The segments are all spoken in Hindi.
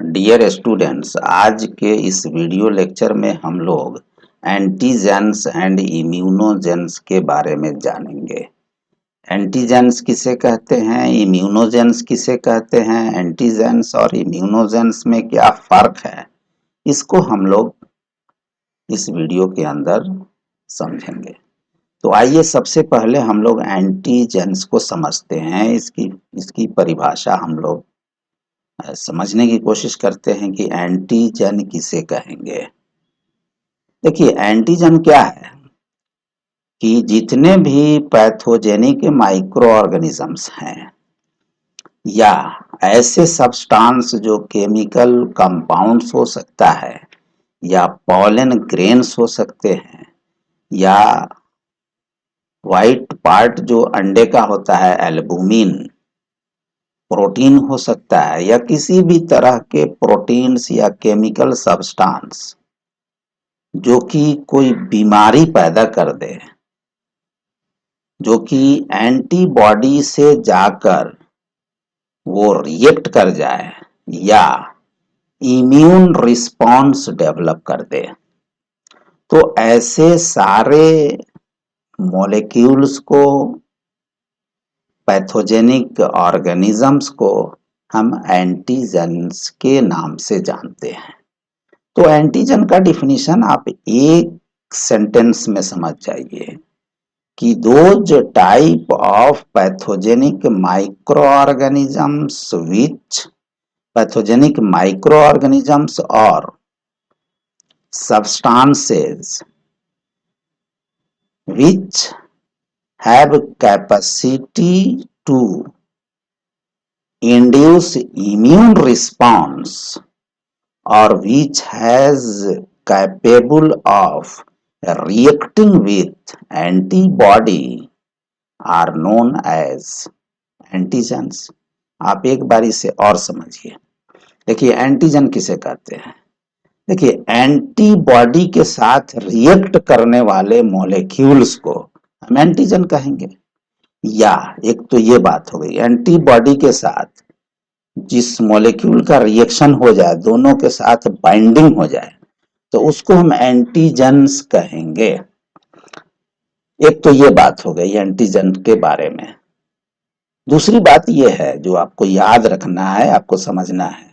डियर स्टूडेंट्स, आज के इस वीडियो लेक्चर में हम लोग एंटीजेंस एंड इम्यूनोजेंस के बारे में जानेंगे। एंटीजेंस किसे कहते हैं, इम्यूनोजेंस किसे कहते हैं, एंटीजेंस और इम्यूनोजेंस में क्या फर्क है, इसको हम लोग इस वीडियो के अंदर समझेंगे। तो आइए सबसे पहले हम लोग एंटीजेंस को समझते हैं। इसकी परिभाषा हम लोग समझने की कोशिश करते हैं कि एंटीजन किसे कहेंगे। देखिए, एंटीजन क्या है कि जितने भी पैथोजेनिक माइक्रो ऑर्गेनिजम्स हैं या ऐसे सब्सटेंस जो केमिकल कंपाउंड्स हो सकता है या पॉलन ग्रेन्स हो सकते हैं या व्हाइट पार्ट जो अंडे का होता है एल्बुमिन प्रोटीन हो सकता है या किसी भी तरह के प्रोटीन्स या केमिकल सब्सटेंस जो कि कोई बीमारी पैदा कर दे, जो कि एंटीबॉडी से जाकर वो रिएक्ट कर जाए या इम्यून रिस्पॉन्स डेवलप कर दे, तो ऐसे सारे मॉलिक्यूल्स को, पैथोजेनिक ऑर्गेनिजम्स को हम एंटीजेंस के नाम से जानते हैं। तो एंटीजन का डिफिनीशन आप एक सेंटेंस में समझ जाइए कि those type of pathogenic microorganisms which pathogenic microorganisms और substances which have capacity to induce immune response or which has capable of reacting with antibody are known as antigens। आप एक बार इसे और समझिए। देखिए, एंटीजन किसे कहते हैं। देखिए, एंटीबॉडी के साथ रिएक्ट करने वाले मॉलिक्यूल्स को हम एंटीजन कहेंगे। या एक तो ये बात हो गई, एंटीबॉडी के साथ जिस मॉलिक्यूल का रिएक्शन हो जाए, दोनों के साथ बाइंडिंग हो जाए, तो उसको हम एंटीजेंस कहेंगे। एक तो ये बात हो गई एंटीजन के बारे में। दूसरी बात ये है जो आपको याद रखना है, आपको समझना है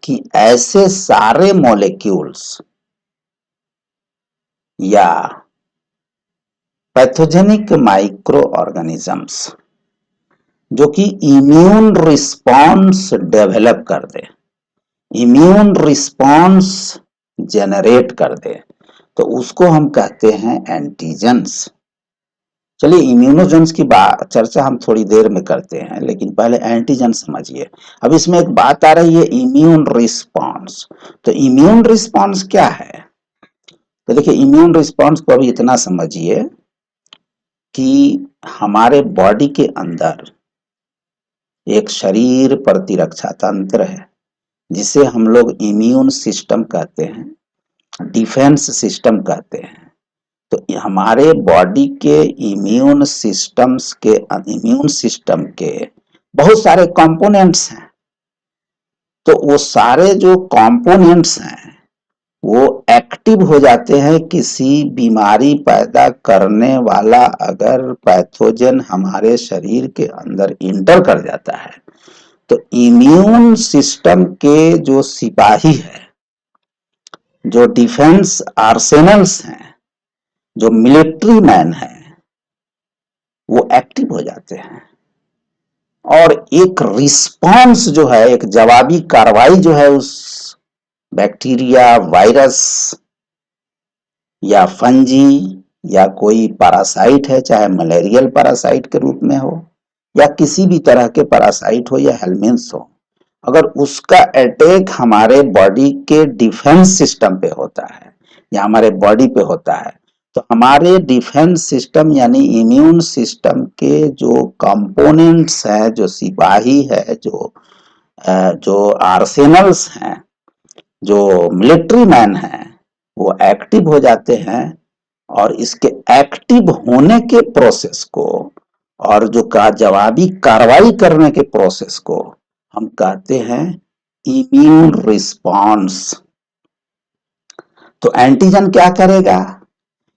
कि ऐसे सारे मॉलिक्यूल्स या पैथोजेनिक माइक्रो ऑर्गेनिजम्स जो कि इम्यून रिस्पॉन्स डेवलप कर दे, इम्यून रिस्पॉन्स जनरेट कर दे, तो उसको हम कहते हैं एंटीजेंस। चलिए, इम्यूनोजेंस की चर्चा हम थोड़ी देर में करते हैं, लेकिन पहले एंटीजन समझिए। अब इसमें एक बात आ रही है इम्यून रिस्पॉन्स। तो इम्यून रिस्पॉन्स क्या है? तो देखिए, इम्यून रिस्पॉन्स को अभी इतना समझिए कि हमारे बॉडी के अंदर एक शरीर प्रतिरक्षा तंत्र है जिसे हम लोग इम्यून सिस्टम कहते हैं, डिफेंस सिस्टम कहते हैं। तो हमारे बॉडी के इम्यून सिस्टम के बहुत सारे कंपोनेंट्स हैं। तो वो सारे जो कंपोनेंट्स हैं वो एक्टिव हो जाते हैं किसी बीमारी पैदा करने वाला अगर पैथोजन हमारे शरीर के अंदर इंटर कर जाता है, तो इम्यून सिस्टम के जो सिपाही है, जो डिफेंस आर्सेनल्स हैं, जो मिलिट्री मैन है, वो एक्टिव हो जाते हैं और एक रिस्पांस जो है, एक जवाबी कार्रवाई जो है उस बैक्टीरिया, वायरस या फंजी या कोई पैरासाइट है, चाहे मलेरियल पैरासाइट के रूप में हो या किसी भी तरह के पैरासाइट हो या हेलमिन्स हो, अगर उसका अटैक हमारे बॉडी के डिफेंस सिस्टम पे होता है या हमारे बॉडी पे होता है, तो हमारे डिफेंस सिस्टम यानी इम्यून सिस्टम के जो कंपोनेंट्स हैं, जो सिपाही है, जो आर्सेनल्स हैं, जो मिलिट्री मैन हैं, वो एक्टिव हो जाते हैं और इसके एक्टिव होने के प्रोसेस को और जो का जवाबी कार्रवाई करने के प्रोसेस को हम कहते हैं इम्यून रिस्पॉन्स। तो एंटीजन क्या करेगा,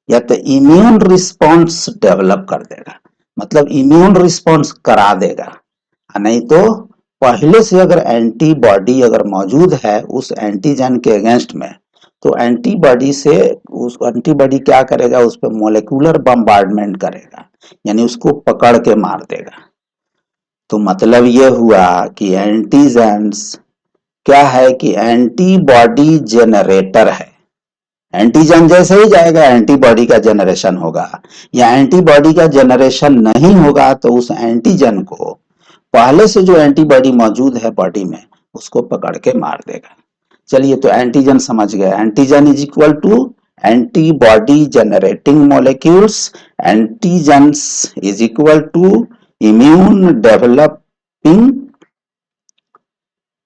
या तो इम्यून रिस्पॉन्स डेवलप कर देगा, मतलब इम्यून रिस्पॉन्स करा देगा, नहीं तो पहले से अगर एंटीबॉडी अगर मौजूद है उस एंटीजन के अगेंस्ट में, तो एंटीबॉडी से उस एंटीबॉडी क्या करेगा, उस पर मोलिकुलर बम्बार्डमेंट करेगा, यानी उसको पकड़ के मार देगा। तो मतलब ये हुआ कि एंटीजेंस क्या है कि एंटीबॉडी जनरेटर है। एंटीजन जैसे ही जाएगा एंटीबॉडी का जनरेशन होगा, या एंटीबॉडी का जनरेशन नहीं होगा तो उस एंटीजन को पहले से जो एंटीबॉडी मौजूद है बॉडी में उसको पकड़ के मार देगा। चलिए, तो एंटीजन समझ गए। Antigen is equal to antibody generating molecules, antigens is equal to immune developing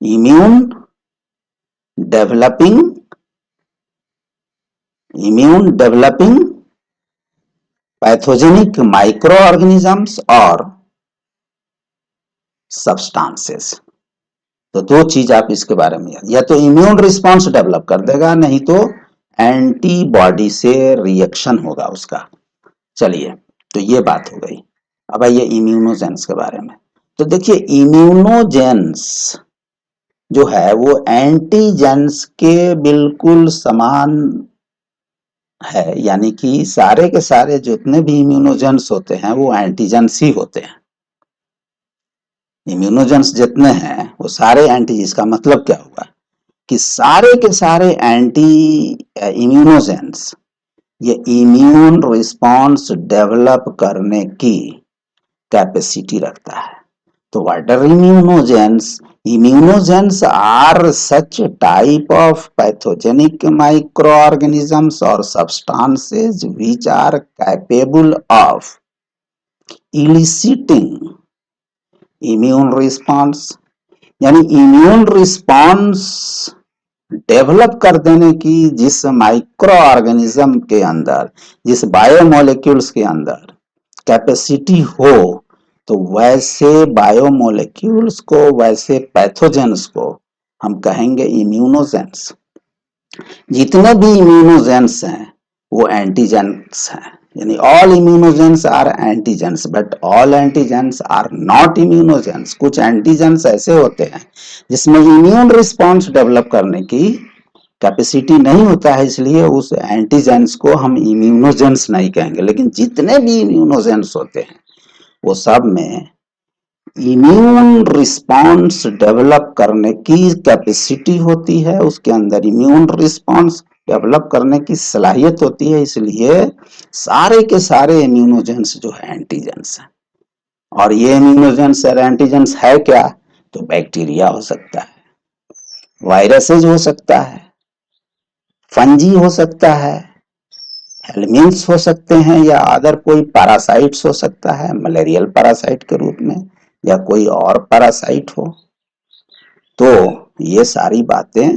immune developing immune developing pathogenic micro organisms और सब्सटेंसेस। तो दो चीज आप इसके बारे में या तो इम्यून रिस्पॉन्स डेवलप कर देगा, नहीं तो एंटीबॉडी से रिएक्शन होगा उसका। चलिए, तो ये बात हो गई। अब आइए इम्यूनोजेंस के बारे में। तो देखिए, इम्यूनोजेंस जो है वो एंटीजेंस के बिल्कुल समान है, यानी कि सारे के सारे जितने भी इम्यूनोजेंस होते हैं वो एंटीजेंस ही होते हैं। इम्यूनोजेंस जितने हैं वो सारे एंटी, इसका मतलब क्या हुआ कि सारे के सारे एंटी इम्यूनोजेंस ये इम्यून रिस्पॉन्स डेवलप करने की कैपेसिटी रखता है। तो what are immunogens? Immunogens are such type of pathogenic microorganisms or substances which are capable of eliciting immune response, यानी इम्यून रिस्पॉन्स डेवलप कर देने की जिस माइक्रो ऑर्गेनिज्म के अंदर, जिस बायोमोलिक्यूल्स के अंदर कैपेसिटी हो, तो वैसे बायोमोलिक्यूल्स को, वैसे पैथोजेंस को हम कहेंगे इम्यूनोजेंस। जितने भी इम्यूनोजेंस हैं वो एंटीजेंस हैं, यानी all immunogens are antigens, but all antigens are not immunogens. कुछ एंटीजेंस ऐसे होते हैं जिसमें इम्यून रिस्पॉन्स डेवलप करने की कैपेसिटी नहीं होता है, इसलिए उस एंटीजेंस को हम इम्यूनोजेंस नहीं कहेंगे। लेकिन जितने भी इम्यूनोजेंस होते हैं वो सब में इम्यून रिस्पॉन्स डेवलप करने की कैपेसिटी होती है, उसके अंदर इम्यून रिस्पॉन्स डेवलप करने की सलाहियत होती है, इसलिए सारे के सारे इम्यूनोजेंस जो है एंटीजेंस है। और ये इम्यूनोजेंस और एंटीजेंस है क्या? तो बैक्टीरिया हो सकता है, वायरसेज हो सकता है, फंजी हो सकता है, हेलमिन्स हो सकते हैं, या अदर कोई पैरासाइट्स हो सकता है मलेरियल पैरासाइट के रूप में, या कोई और पैरासाइट हो। तो ये सारी बातें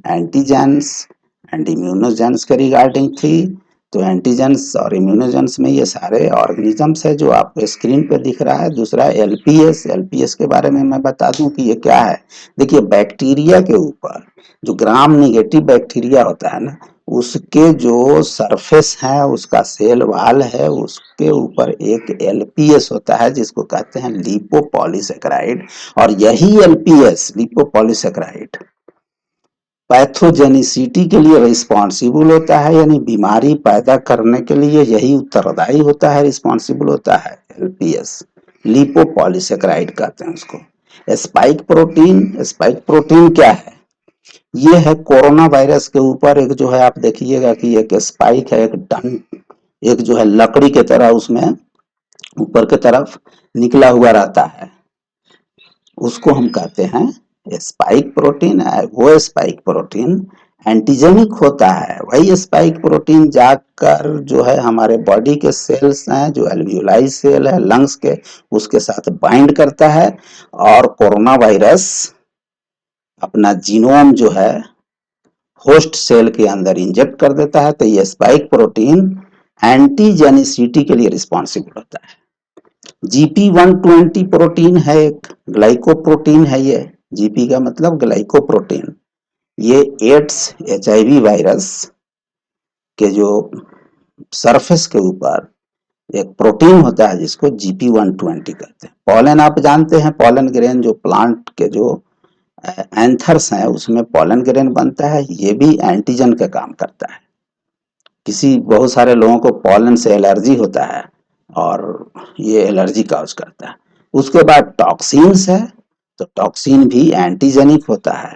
एंटीजेंस एंड इम्यूनोजेंस के रिगार्डिंग थी। तो एंटीजेंस और इम्यूनोजेंस में ये सारे ऑर्गेनिजम्स है जो आपको स्क्रीन पे दिख रहा है। दूसरा एलपीएस, एलपीएस के बारे में मैं बता दूं कि ये क्या है। देखिए, बैक्टीरिया के ऊपर जो ग्राम नेगेटिव बैक्टीरिया होता है ना, उसके जो सरफेस है, उसका सेल वाल है, उसके ऊपर एक एलपीएस होता है जिसको कहते हैं लिपोपॉलीसेकेराइड। और यही एलपीएस लिपोपॉलीसेकेराइड पैथोजेनिसिटी के लिए रिस्पॉन्सिबल होता है, यानी बीमारी पैदा करने के लिए यही उत्तरदायी होता है, रिस्पॉन्सिबल होता है एलपीएस। लिपोपॉलीसेकेराइड कहते हैं उसको। स्पाइक प्रोटीन क्या है? ये है कोरोना वायरस के ऊपर एक जो है, आप देखिएगा कि एक स्पाइक है, एक डंड, एक जो है लकड़ी के तरह उसमें ऊपर के तरफ निकला हुआ रहता है, उसको हम कहते हैं स्पाइक प्रोटीन। वो स्पाइक प्रोटीन एंटीजेनिक होता है। वही स्पाइक प्रोटीन जाकर जो है हमारे बॉडी के सेल्स हैं, जो एल्वियोलाई सेल है लंग्स के, उसके साथ बाइंड करता है और कोरोना वायरस अपना जीनोम जो है होस्ट सेल के अंदर इंजेक्ट कर देता है। तो ये स्पाइक प्रोटीन एंटीजेनिसिटी के लिए रिस्पॉन्सिबल होता है। GP120 प्रोटीन है, एक ग्लाइकोप्रोटीन है ये, जीपी का मतलब ग्लाइकोप्रोटीन। ये एड्स एचआईवी वायरस के जो सरफेस के ऊपर एक प्रोटीन होता है जिसको GP120 कहते हैं। पॉलन आप जानते हैं, पॉलन ग्रेन जो प्लांट के जो एंथर्स हैं उसमें पॉलन ग्रेन बनता है, ये भी एंटीजन का काम करता है। किसी बहुत सारे लोगों को पॉलन से एलर्जी होता है और ये एलर्जी काज करता है। उसके बाद टॉक्सिन्स है, तो टॉक्सिन भी एंटीजेनिक होता है।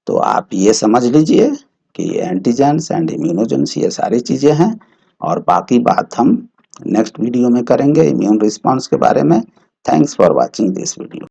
तो आप ये समझ लीजिए कि एंटीजेंस एंड इम्यूनोजेंस ये सारी चीजें हैं, और बाकी बात हम नेक्स्ट वीडियो में करेंगे इम्यून रिस्पॉन्स के बारे में। Thanks for watching this video.